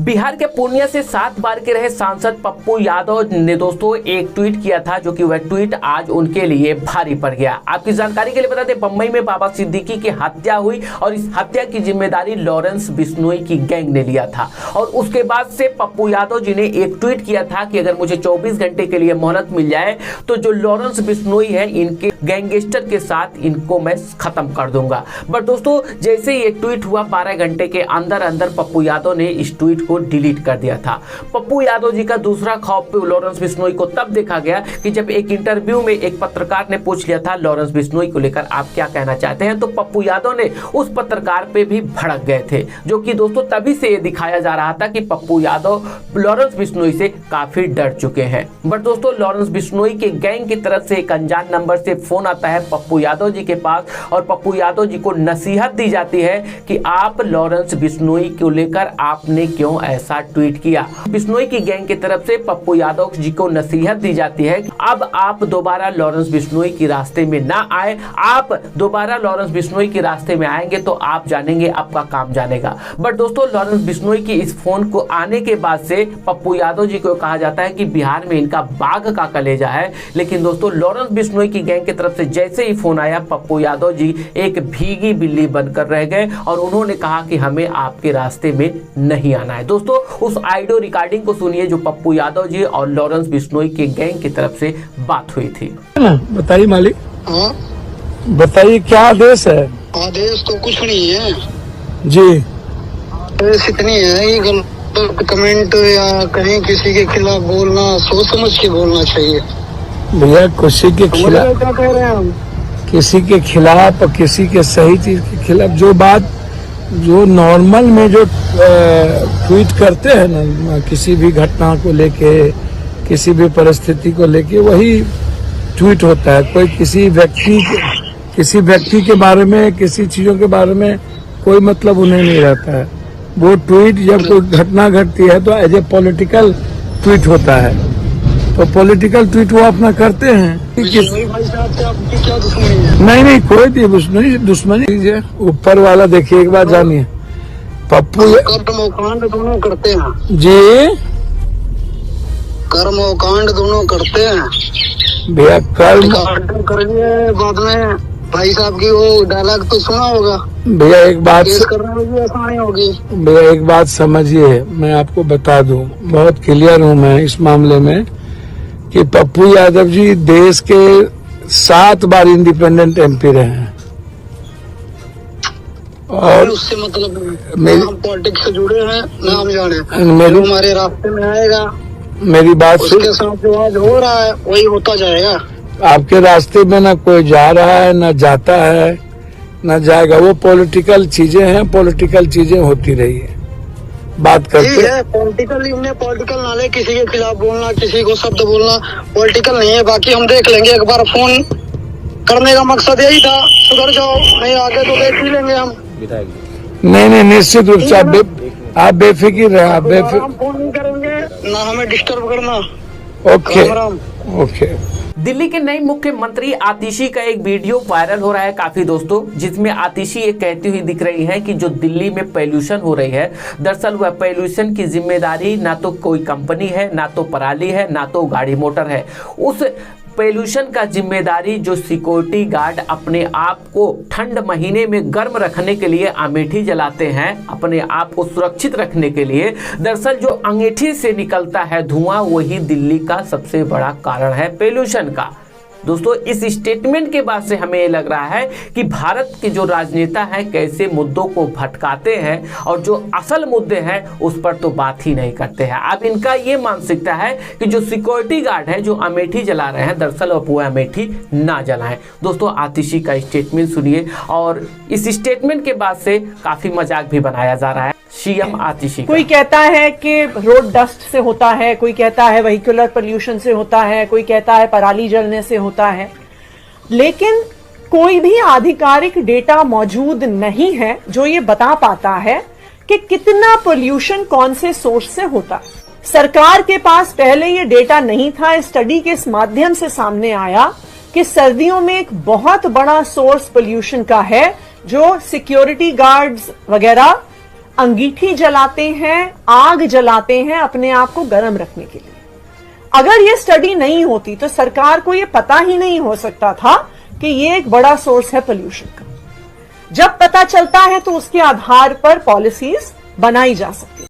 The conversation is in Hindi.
बिहार के पूर्णिया से 7 बार के रहे सांसद पप्पू यादव ने दोस्तों एक ट्वीट किया था, जो कि वह ट्वीट आज उनके लिए भारी पड़ गया। आपकी जानकारी के लिए बता दें, बम्बई में बाबा सिद्दीकी की हत्या हुई और इस हत्या की जिम्मेदारी लॉरेंस बिश्नोई की गैंग ने लिया था। और उसके बाद से पप्पू यादव जी ने एक ट्वीट किया था कि अगर मुझे 24 घंटे के लिए मोहलत मिल जाए तो जो लॉरेंस बिश्नोई है इनके गैंगस्टर के साथ इनको मैं खत्म कर दूंगा। बट दोस्तों जैसे ही एक ट्वीट हुआ 12 घंटे के अंदर अंदर पप्पू यादव ने इस ट्वीट को डिलीट कर दिया था। पप्पू यादव जी का दूसरा खौफ लॉरेंस बिश्नोई को तब देखा गया कि जब एक इंटरव्यू में एक पत्रकार ने पूछ लिया था लॉरेंस बिश्नोई को लेकर आप क्या कहना चाहते हैं, तो पप्पू यादव ने उस पत्रकार पे भी भड़क गए थे, जो कि दोस्तों तभी से ये दिखाया जा रहा था कि पप्पू यादव लॉरेंस बिश्नोई से काफी डर चुके हैं। बट दोस्तों लॉरेंस बिश्नोई के गैंग की तरफ से एक अनजान नंबर से फोन आता है पप्पू यादव जी के पास और पप्पू यादव जी को नसीहत दी जाती है कि आप लॉरेंस बिश्नोई को लेकर आपने क्यों ऐसा ट्वीट किया। बिश्नोई की गैंग की तरफ से पप्पू यादव जी को नसीहत दी जाती है कि अब आप दोबारा लॉरेंस बिश्नोई के रास्ते में ना आए, आप दोबारा लॉरेंस बिश्नोई के रास्ते में आएंगे तो आप जानेंगे आपका काम जानेगा। बट दोस्तों लॉरेंस बिश्नोई की इस फोन को आने के बाद से पप्पू यादव जी को कहा जाता है कि बिहार में इनका बाघ का कलेजा है। लेकिन दोस्तों लॉरेंस बिश्नोई की गैंग की तरफ से जैसे ही फोन आया पप्पू यादव जी एक भीगी बिल्ली बनकर रह गए और उन्होंने कहा कि हमें आपके रास्ते में नहीं आना है। दोस्तों उस ऑडियो रिकॉर्डिंग को सुनिए जो पप्पू यादव जी और लॉरेंस बिश्नोई के गैंग की तरफ से बात हुई थी। बताइए मालिक। हाँ बताइए क्या आदेश है? आदेश तो कुछ नहीं है जी। आदेश इतनी है कि गलत कमेंट या कहीं किसी के खिलाफ बोलना सोच समझ के बोलना चाहिए। भैया किसी के खिलाफ, क्या कह रहे हैं हम? किसी के खिलाफ और किसी के सही चीज के खिलाफ जो बात जो नॉर्मल में जो ट्वीट करते हैं ना, किसी भी घटना को लेके किसी भी परिस्थिति को लेके वही ट्वीट होता है। कोई किसी व्यक्ति के बारे में किसी चीजों के बारे में कोई मतलब उन्हें नहीं रहता है। वो ट्वीट जब कोई घटना घटती है तो एज ए पॉलिटिकल ट्वीट होता है, तो पॉलिटिकल ट्वीट वो अपना करते हैं। भाई साहब से आपकी क्या दुश्मनी है? नहीं कोई दुश्मनी कीजिए। ऊपर वाला देखिए एक बात जानिए, पप्पू कर्म और कांड दोनों करते हैं जी। कर्म और कांड दोनों करते हैं भैया कर्म करेंगे बाद में। भाई साहब की वो डायलॉग तो सुना होगा, भैया एक बात करने में भी आसानी होगी। भैया एक बात समझिए, मैं आपको बता दूं, बहुत क्लियर हूं मैं इस मामले में कि पप्पू यादव जी देश के 7 बार इंडिपेंडेंट एमपी रहे हैं और उससे मतलब हम पॉलिटिक्स से जुड़े हैं ना, हम जाने मेरी हमारे रास्ते में आएगा मेरी बात उसके साथ जो आज हो रहा है वही होता जाएगा। आपके रास्ते में ना कोई जा रहा है ना जाता है ना जाएगा। वो पॉलिटिकल चीजें हैं, पॉलिटिकल चीजें होती रही है, बात करते हैं। पॉलिटिकल नाले किसी के खिलाफ बोलना, किसी को शब्द बोलना पॉलिटिकल नहीं है। बाकी हम देख लेंगे, एक बार फोन करने का मकसद यही था, सुधर जाओ, नहीं आगे तो देख ही लेंगे हम। नहीं निश्चित रूप से आप बेफिक्र रहे, आप बेफिक्र। हम फोन नहीं करेंगे ना, हमें डिस्टर्ब करना। ओके। दिल्ली के नए मुख्यमंत्री आतिशी का एक वीडियो वायरल हो रहा है काफी दोस्तों, जिसमें आतिशी ये कहती हुई दिख रही है कि जो दिल्ली में पॉल्यूशन हो रही है, दरअसल वह पॉल्यूशन की जिम्मेदारी ना तो कोई कंपनी है, ना तो पराली है, ना तो गाड़ी मोटर है। उस पॉल्यूशन का जिम्मेदारी जो सिक्योरिटी गार्ड अपने आप को ठंड महीने में गर्म रखने के लिए अमेठी जलाते हैं, अपने आप को सुरक्षित रखने के लिए, दरअसल जो अंगीठी से निकलता है धुआं वही दिल्ली का सबसे बड़ा कारण है पॉल्यूशन का। दोस्तों इस स्टेटमेंट के बाद से हमें ये लग रहा है कि भारत के जो राजनेता हैं कैसे मुद्दों को भटकाते हैं और जो असल मुद्दे हैं उस पर तो बात ही नहीं करते हैं। अब इनका ये मानसिकता है कि जो सिक्योरिटी गार्ड है जो अमेठी जला रहे हैं, दरअसल वो अमेठी ना जलाएं। दोस्तों आतिशी का स्टेटमेंट सुनिए और इस स्टेटमेंट के बाद से काफी मजाक भी बनाया जा रहा है सीएम आतिशी। कोई कहता है कि रोड डस्ट से होता है, कोई कहता है व्हीकुलर पोल्यूशन से होता है, कोई कहता है पराली जलने से होता है, लेकिन कोई भी आधिकारिक डेटा मौजूद नहीं है जो ये बता पाता है कि कितना पोल्यूशन कौन से सोर्स से होता है। सरकार के पास पहले ये डेटा नहीं था, स्टडी के इस माध्यम से सामने आया कि सर्दियों में एक बहुत बड़ा सोर्स पोल्यूशन का है जो सिक्योरिटी गार्ड्स वगैरह अंगीठी जलाते हैं, आग जलाते हैं अपने आप को गर्म रखने के लिए। अगर ये स्टडी नहीं होती तो सरकार को ये पता ही नहीं हो सकता था कि ये एक बड़ा सोर्स है पोल्यूशन का। जब पता चलता है तो उसके आधार पर पॉलिसीज बनाई जा सकती है।